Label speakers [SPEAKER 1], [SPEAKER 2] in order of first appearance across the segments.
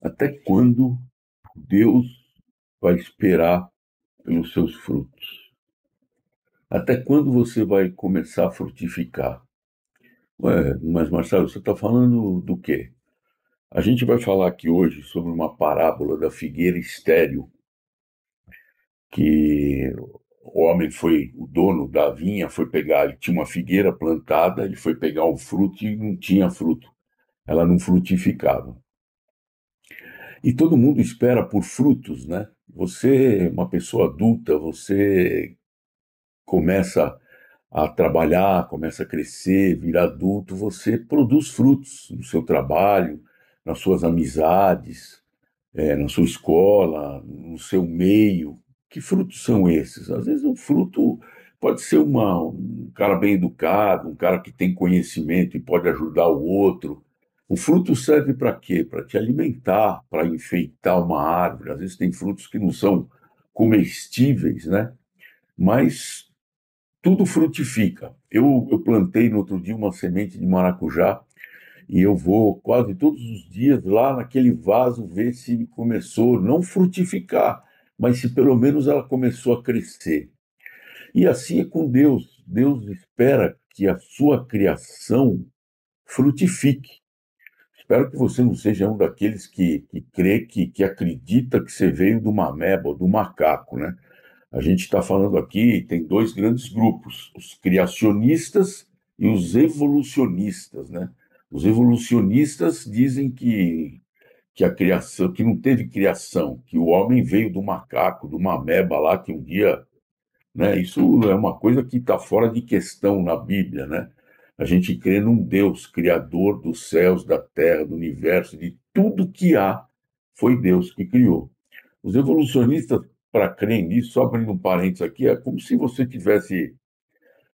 [SPEAKER 1] Até quando Deus vai esperar pelos seus frutos? Até quando você vai começar a frutificar? Ué, mas Marcelo, você está falando do quê? A gente vai falar aqui hoje sobre uma parábola da figueira estéril, que o homem foi, o dono da vinha foi pegar, ele tinha uma figueira plantada, ele foi pegar o fruto e não tinha fruto, ela não frutificava. E todo mundo espera por frutos, né? Você é uma pessoa adulta, você começa a trabalhar, começa a crescer, vira adulto, você produz frutos no seu trabalho, nas suas amizades, na sua escola, no seu meio. Que frutos são esses? Às vezes um fruto pode ser um cara bem educado, um cara que tem conhecimento e pode ajudar o outro. O fruto serve para quê? Para te alimentar, para enfeitar uma árvore. Às vezes tem frutos que não são comestíveis, né? Mas tudo frutifica. Eu plantei no outro dia uma semente de maracujá e eu vou quase todos os dias lá naquele vaso ver se começou não frutificar, mas se pelo menos ela começou a crescer. E assim é com Deus. Deus espera que a sua criação frutifique. Espero que você não seja um daqueles que crê, que acredita que você veio de uma ameba, do macaco, né? A gente está falando aqui, tem dois grandes grupos, os criacionistas e os evolucionistas, né? Os evolucionistas dizem que a criação, que não teve criação, que o homem veio do macaco, de uma ameba lá que um dia, né? Isso é uma coisa que está fora de questão na Bíblia, né? A gente crê num Deus, criador dos céus, da terra, do universo, de tudo que há, foi Deus que criou. Os evolucionistas, para crer nisso, só abrindo um parênteses aqui, é como se você tivesse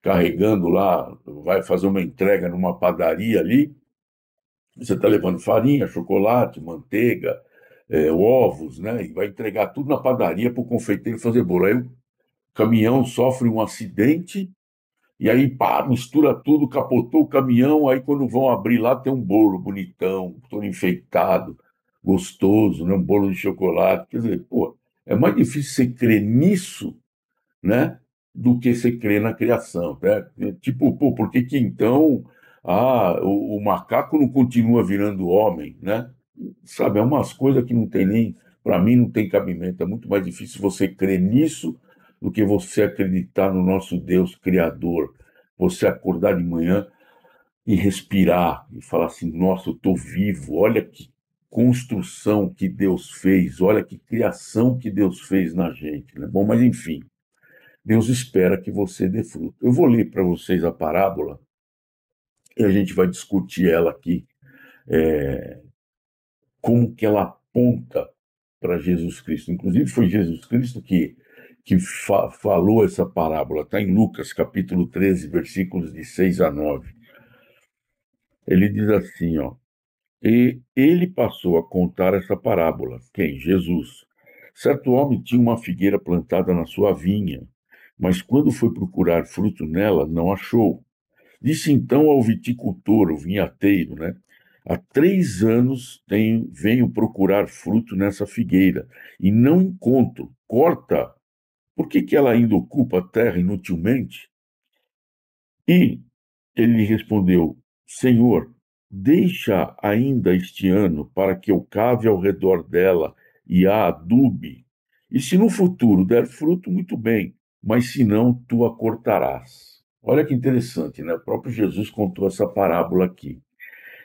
[SPEAKER 1] carregando lá, vai fazer uma entrega numa padaria ali, você está levando farinha, chocolate, manteiga, ovos, né? E vai entregar tudo na padaria para o confeiteiro fazer bolo. Aí o caminhão sofre um acidente e aí pá, mistura tudo, capotou o caminhão, aí quando vão abrir lá tem um bolo bonitão, todo enfeitado, gostoso, né? Um bolo de chocolate. Quer dizer, pô, é mais difícil você crer nisso, né? Do que você crer na criação, né? Tipo, pô, por que que então o macaco não continua virando homem, né? Sabe, é umas coisas que não tem nem, para mim, não tem cabimento. É muito mais difícil você crer nisso do que você acreditar no nosso Deus Criador. Você acordar de manhã e respirar e falar assim: nossa, eu estou vivo, olha que construção que Deus fez, olha que criação que Deus fez na gente, né? Bom, mas enfim, Deus espera que você dê fruto. Eu vou ler para vocês a parábola e a gente vai discutir ela aqui, como que ela aponta para Jesus Cristo. Inclusive, foi Jesus Cristo que falou essa parábola. Está em Lucas, capítulo 13, versículos de 6 a 9. Ele diz assim, ó, e ele passou a contar essa parábola. Quem? Jesus. Certo homem tinha uma figueira plantada na sua vinha, mas quando foi procurar fruto nela, não achou. Disse então ao viticultor, o vinhateiro, né? Há 3 anos venho procurar fruto nessa figueira e não encontro. Corta. Por que que ela ainda ocupa a terra inutilmente? E ele lhe respondeu: Senhor, deixa ainda este ano para que eu cave ao redor dela e a adube. E se no futuro der fruto, muito bem, mas se não, tu a cortarás. Olha que interessante, né? O próprio Jesus contou essa parábola aqui.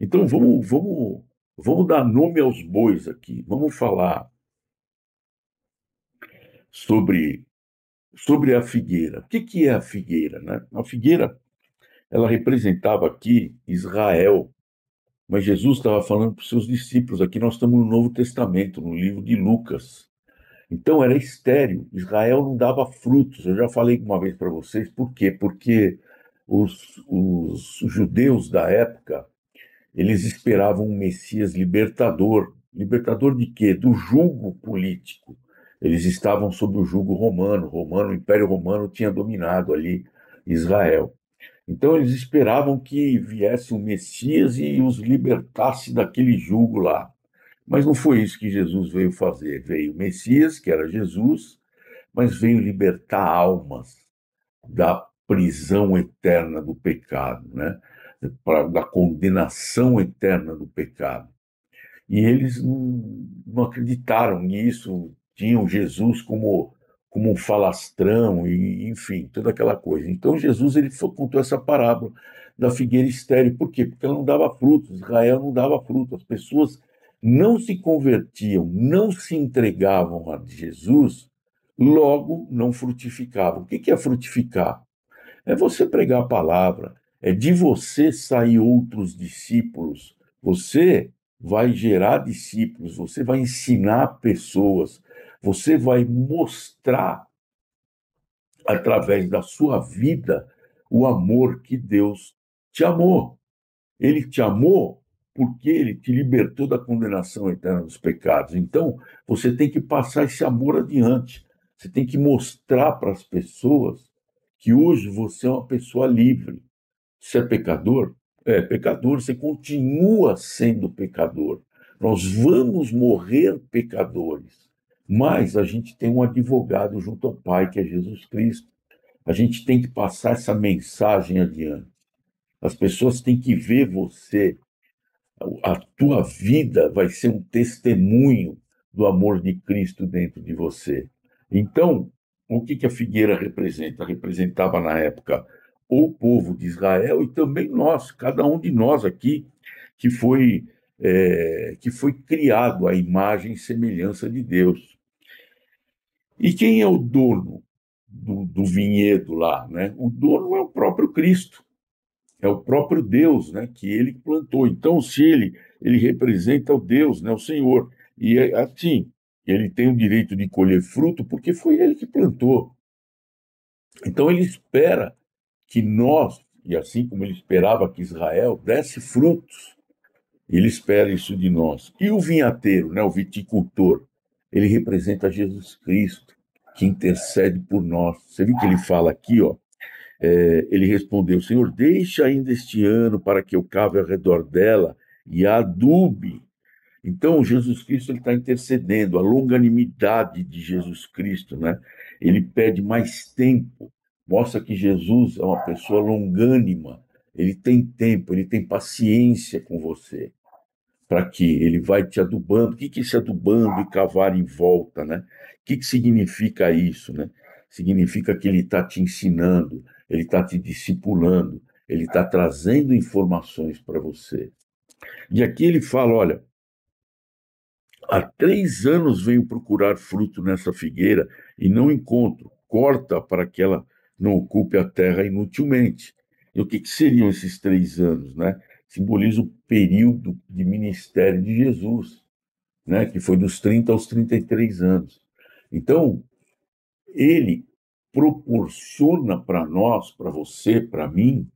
[SPEAKER 1] Então vamos dar nome aos bois aqui. Vamos falar sobre, sobre a figueira. O que que é a figueira, né? A figueira, ela representava aqui Israel. Mas Jesus estava falando para os seus discípulos. Aqui nós estamos no Novo Testamento, no livro de Lucas. Então era estéril. Israel não dava frutos. Eu já falei uma vez para vocês. Por quê? Porque os judeus da época, eles esperavam um Messias libertador. Libertador de quê? Do jugo político. Eles estavam sob o jugo romano. O Império Romano tinha dominado ali Israel. Então eles esperavam que viesse um Messias e os libertasse daquele jugo lá. Mas não foi isso que Jesus veio fazer. Veio o Messias, que era Jesus, mas veio libertar almas da prisão eterna do pecado, né? Da condenação eterna do pecado. E eles não acreditaram nisso, tinham Jesus como um falastrão, e, enfim, toda aquela coisa. Então Jesus contou essa parábola da figueira estéril. Por quê? Porque ela não dava fruto, Israel não dava fruto, as pessoas não se convertiam, não se entregavam a Jesus, logo não frutificavam. O que é frutificar? É você pregar a palavra, é de você sair outros discípulos. Você vai gerar discípulos, você vai ensinar pessoas, você vai mostrar através da sua vida o amor que Deus te amou. Ele te amou porque ele te libertou da condenação eterna dos pecados. Então, você tem que passar esse amor adiante. Você tem que mostrar para as pessoas que hoje você é uma pessoa livre. Você é pecador? É pecador, você continua sendo pecador. Nós vamos morrer pecadores, mas a gente tem um advogado junto ao Pai, que é Jesus Cristo. A gente tem que passar essa mensagem adiante. As pessoas têm que ver você, a tua vida vai ser um testemunho do amor de Cristo dentro de você. Então, o que a figueira representa? Representava na época o povo de Israel e também nós, cada um de nós aqui, que foi, que foi criado à imagem e semelhança de Deus. E quem é o dono do vinhedo lá, né? O dono é o próprio Cristo. É o próprio Deus, né, que ele plantou. Então, se ele representa o Deus, né, o Senhor. E assim, ele tem o direito de colher fruto porque foi ele que plantou. Então, ele espera que nós, e assim como ele esperava que Israel desse frutos, ele espera isso de nós. E o vinhateiro, né, o viticultor, ele representa Jesus Cristo, que intercede por nós. Você viu que ele fala aqui, ó, ele respondeu: Senhor, deixa ainda este ano para que eu cave ao redor dela e a adube. Então, Jesus Cristo está intercedendo, a longanimidade de Jesus Cristo, né? Ele pede mais tempo, mostra que Jesus é uma pessoa longânima, ele tem tempo, ele tem paciência com você, para que ele vai te adubando. O que é esse adubando e cavar em volta, né? O que significa isso, né? Significa que ele está te ensinando, ele está te discipulando, ele está trazendo informações para você. E aqui ele fala, olha, há 3 anos venho procurar fruto nessa figueira e não encontro. Corta para que ela não ocupe a terra inutilmente. E o que seriam esses 3 anos, né? Simboliza o período de ministério de Jesus, né? Que foi dos 30 aos 33 anos. Então, ele proporciona para nós, para você, para mim,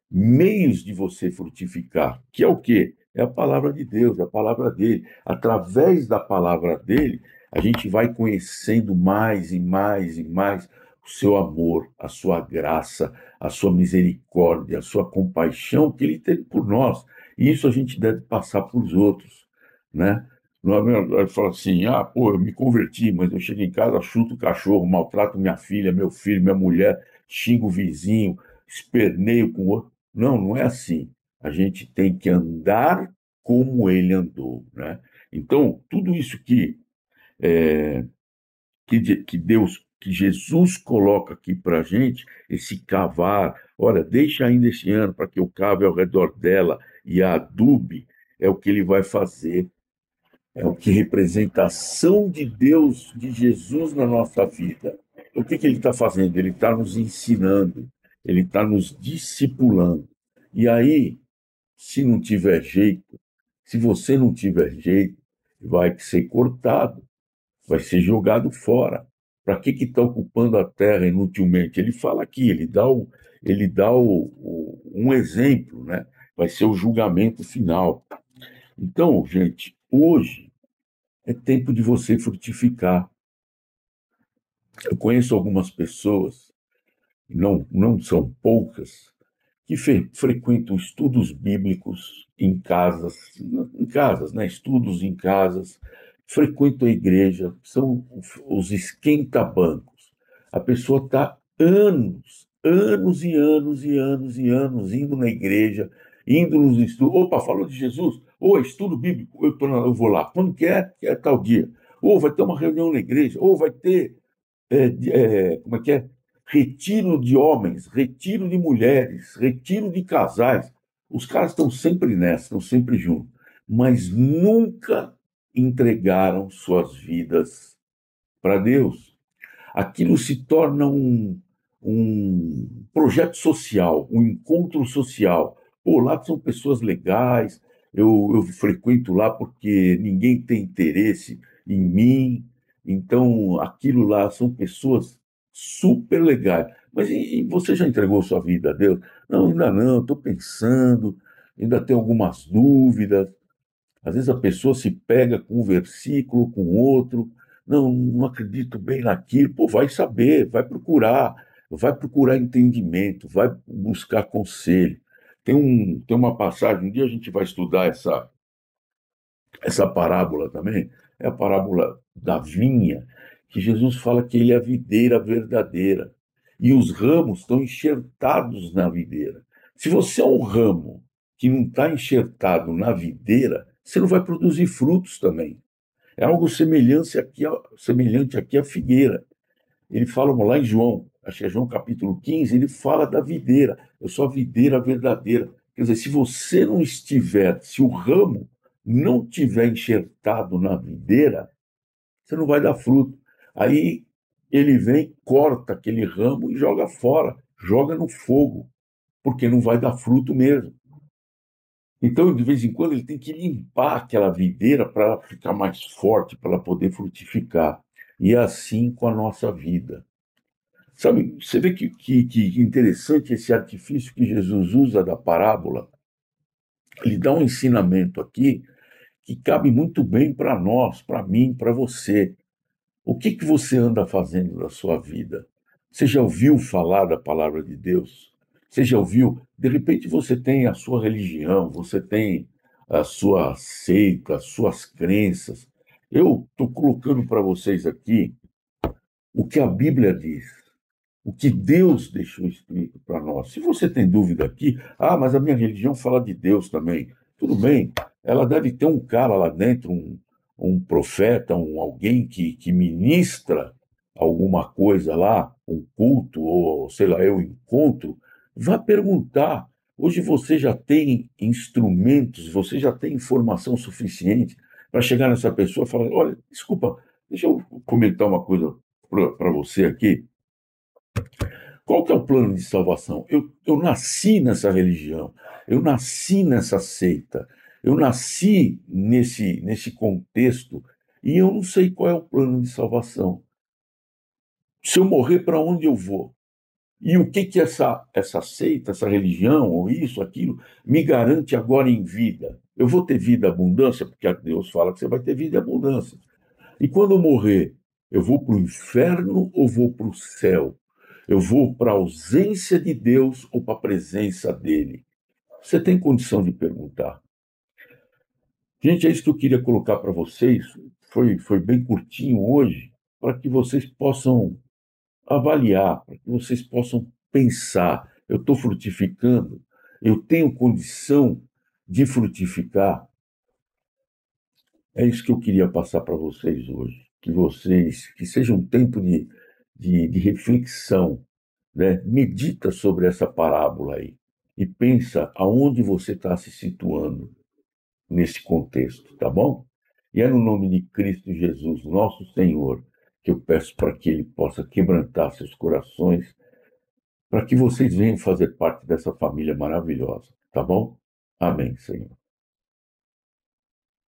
[SPEAKER 1] meios de você frutificar, que é o quê? É a palavra de Deus, é a palavra dele. Através da palavra dele, a gente vai conhecendo mais e mais e mais o seu amor, a sua graça, a sua misericórdia, a sua compaixão que ele teve por nós. E isso a gente deve passar para os outros, né? Não é fala assim, ah, pô, eu me converti, mas eu chego em casa, chuto o cachorro, maltrato minha filha, meu filho, minha mulher, xingo o vizinho, esperneio com o outro. Não, não é assim. A gente tem que andar como ele andou, né? Então, tudo isso que Deus, que Jesus coloca aqui para a gente, esse cavar, olha, deixa ainda esse ano para que eu cave ao redor dela e a adube, é o que ele vai fazer, é o que representa a ação de Deus, de Jesus na nossa vida. O que ele está fazendo? Ele está nos ensinando, ele está nos discipulando. E aí, se não tiver jeito, se você não tiver jeito, vai ser cortado, vai ser jogado fora. Para que está ocupando a terra inutilmente? Ele fala aqui, um exemplo, né? Vai ser o julgamento final. Então, gente, hoje é tempo de você frutificar. Eu conheço algumas pessoas, não são poucas, que frequentam estudos bíblicos em casas, né? Estudos em casas, frequentam a igreja, são os esquenta-bancos. A pessoa está anos, anos e anos e anos e anos indo na igreja, indo nos estudos. Opa, falou de Jesus? Ou estudo bíblico, eu vou lá. Quando quer? Que é tal dia. Ou vai ter uma reunião na igreja, ou vai ter como é que é? Retiro de homens, retiro de mulheres, retiro de casais. Os caras estão sempre nessa, estão sempre juntos, mas nunca entregaram suas vidas para Deus. Aquilo se torna um projeto social, um encontro social. Pô, lá são pessoas legais, eu frequento lá porque ninguém tem interesse em mim, então aquilo lá são pessoas super legais. Mas e você já entregou sua vida a Deus? Não, ainda não, estou pensando, ainda tenho algumas dúvidas. Às vezes a pessoa se pega com um versículo, com outro, não acredito bem naquilo. Pô, vai procurar entendimento, vai buscar conselho. Tem uma passagem, um dia a gente vai estudar essa parábola também, é a parábola da vinha, que Jesus fala que ele é a videira verdadeira e os ramos estão enxertados na videira. Se você é um ramo que não está enxertado na videira, você não vai produzir frutos também. É algo semelhante aqui à figueira. Ele fala lá em João, acho que é João capítulo 15, ele fala da videira. Eu sou a videira verdadeira. Quer dizer, se você não estiver, se o ramo não tiver enxertado na videira, você não vai dar fruto. Aí ele vem, corta aquele ramo e joga fora, joga no fogo, porque não vai dar fruto mesmo. Então, de vez em quando, ele tem que limpar aquela videira para ela ficar mais forte, para ela poder frutificar. E é assim com a nossa vida. Sabe, você vê que interessante esse artifício que Jesus usa da parábola. Ele dá um ensinamento aqui que cabe muito bem para nós, para mim, para você. O que você anda fazendo da sua vida? Você já ouviu falar da palavra de Deus? Você já ouviu? De repente você tem a sua religião, você tem a sua seita, as suas crenças. Eu estou colocando para vocês aqui o que a Bíblia diz, o que Deus deixou escrito para nós. Se você tem dúvida aqui, mas a minha religião fala de Deus também. Tudo bem, ela deve ter um cara lá dentro, um profeta, alguém que ministra alguma coisa lá, um culto, ou sei lá, eu encontro, vá perguntar. Hoje você já tem instrumentos, você já tem informação suficiente para chegar nessa pessoa e falar: olha, desculpa, deixa eu comentar uma coisa para você aqui. Qual que é o plano de salvação? Eu nasci nessa religião, eu nasci nessa seita, eu nasci nesse contexto e eu não sei qual é o plano de salvação. Se eu morrer, para onde eu vou? E o que essa seita, essa religião, ou isso, aquilo, me garante agora em vida? Eu vou ter vida e abundância, porque Deus fala que você vai ter vida e abundância. E quando eu morrer, eu vou para o inferno ou vou para o céu? Eu vou para a ausência de Deus ou para a presença dele? Você tem condição de perguntar. Gente, é isso que eu queria colocar para vocês. Foi bem curtinho hoje, para que vocês possam avaliar, para que vocês possam pensar. Eu estou frutificando? Eu tenho condição de frutificar? É isso que eu queria passar para vocês hoje. Que seja um tempo de reflexão, né? Medita sobre essa parábola aí e pensa aonde você está se situando nesse contexto, tá bom? E é no nome de Cristo Jesus, nosso Senhor, que eu peço para que Ele possa quebrantar seus corações, para que vocês venham fazer parte dessa família maravilhosa, tá bom? Amém, Senhor.